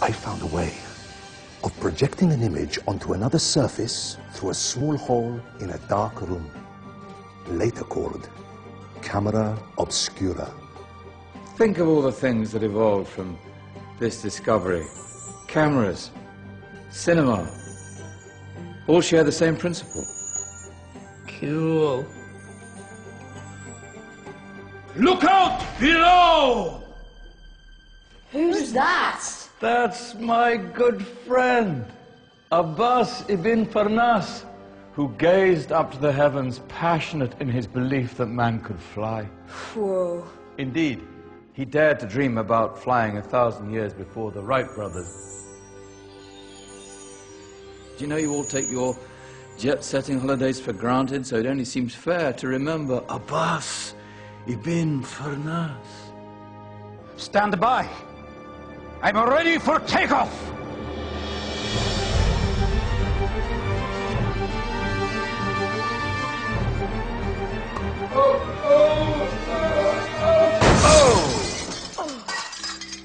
I found a way of projecting an image onto another surface through a small hole in a dark room, later called camera obscura. Think of all the things that evolved from this discovery. Cameras, cinema, all share the same principle. Cool. Look out below! Who's that? That's my good friend, Abbas ibn Farnas, who gazed up to the heavens, passionate in his belief that man could fly. Whoa. Indeed, he dared to dream about flying 1,000 years before the Wright brothers. Do you know you all take your jet-setting holidays for granted, so it only seems fair to remember Abbas ibn Farnas. Stand by. I'm ready for takeoff.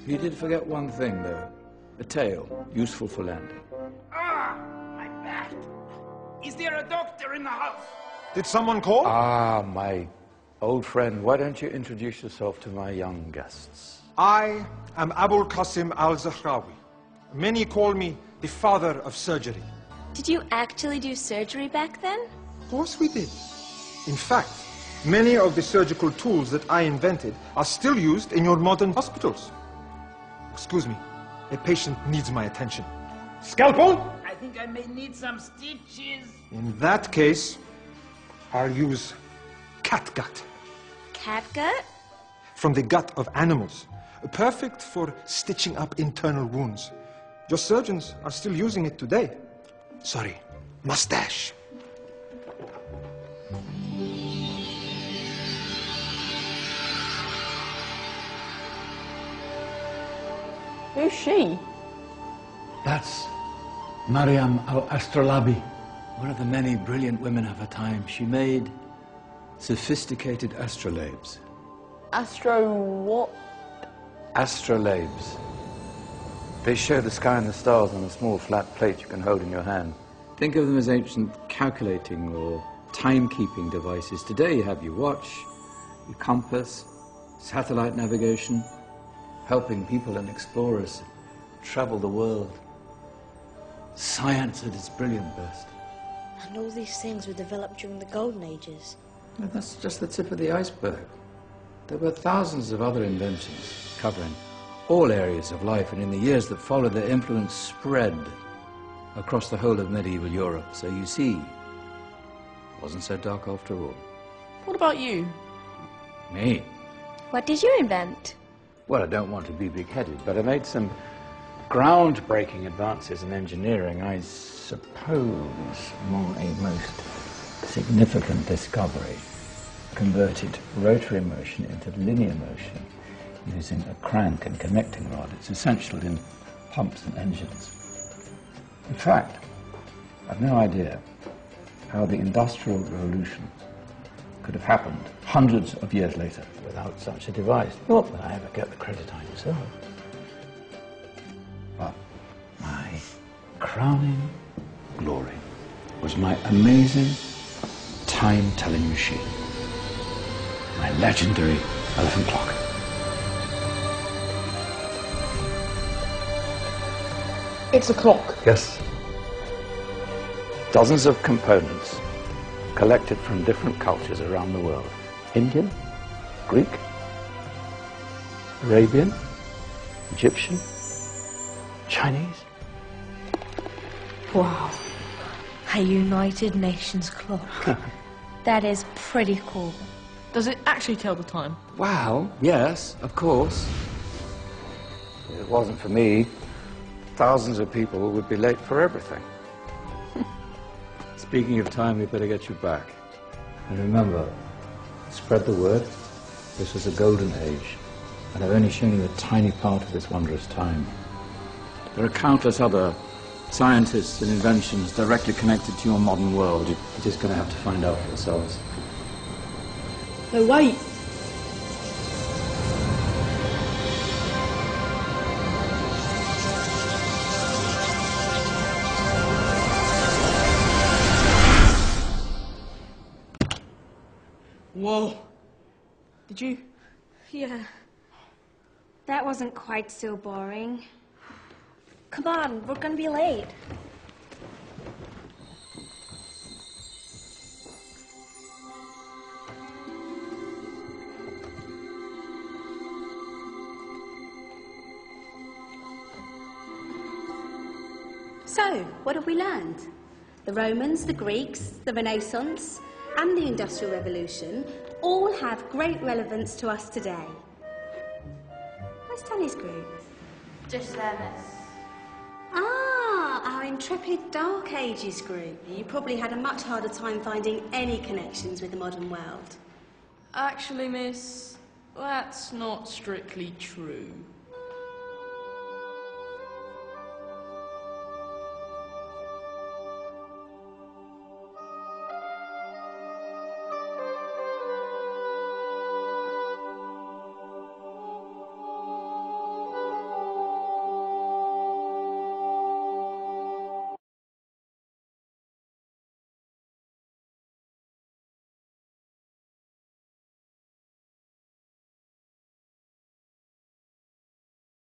You did forget one thing, though. A tail, useful for landing. Ah, my back. Is there a doctor in the house? Did someone call? Ah, my old friend, why don't you introduce yourself to my young guests? I am Abul Qasim al-Zahrawi. Many call me the father of surgery. Did you actually do surgery back then? Of course we did. In fact, many of the surgical tools that I invented are still used in your modern hospitals. Excuse me, a patient needs my attention. Scalpel? I think I may need some stitches. In that case, I'll use catgut. Catgut? From the gut of animals. Perfect for stitching up internal wounds. Your surgeons are still using it today. Sorry, mustache. Who's she? That's Maryam al-Astrolabi. One of the many brilliant women of her time, she made sophisticated astrolabes. Astro what? Astrolabes. They show the sky and the stars on a small flat plate you can hold in your hand. Think of them as ancient calculating or timekeeping devices. Today you have your watch, your compass, satellite navigation, helping people and explorers travel the world. Science at its brilliant best. And all these things were developed during the Golden Ages. And that's just the tip of the iceberg. There were thousands of other inventions covering all areas of life, and in the years that followed, their influence spread across the whole of medieval Europe. So you see, it wasn't so dark after all. What about you? Me? What did you invent? Well, I don't want to be big-headed, but I made some groundbreaking advances in engineering. I suppose my most significant discovery converted rotary motion into linear motion using a crank and connecting rod. It's essential in pumps and engines. In fact, I've no idea how the Industrial Revolution could have happened hundreds of years later without such a device. Not that I ever get the credit I deserve. But my crowning glory was my amazing time-telling machine, my legendary elephant clock. It's a clock. Yes. Dozens of components collected from different cultures around the world. Indian, Greek, Arabian, Egyptian, Chinese. Wow. A United Nations clock. That is pretty cool. Does it actually tell the time? Well, yes, of course. If it wasn't for me, thousands of people would be late for everything. Speaking of time, we better get you back. And remember, spread the word. This was a golden age, and I've only shown you a tiny part of this wondrous time. There are countless other scientists and inventions directly connected to your modern world. You're just going to have to find out for yourselves. No, wait. Oh. Did you? Yeah. That wasn't quite so boring. Come on, we're going to be late. So, what have we learned? The Romans, the Greeks, the Renaissance, and the Industrial Revolution all have great relevance to us today. Where's Danny's group? Just there, miss. Ah, our intrepid Dark Ages group. You probably had a much harder time finding any connections with the modern world. Actually, miss, that's not strictly true.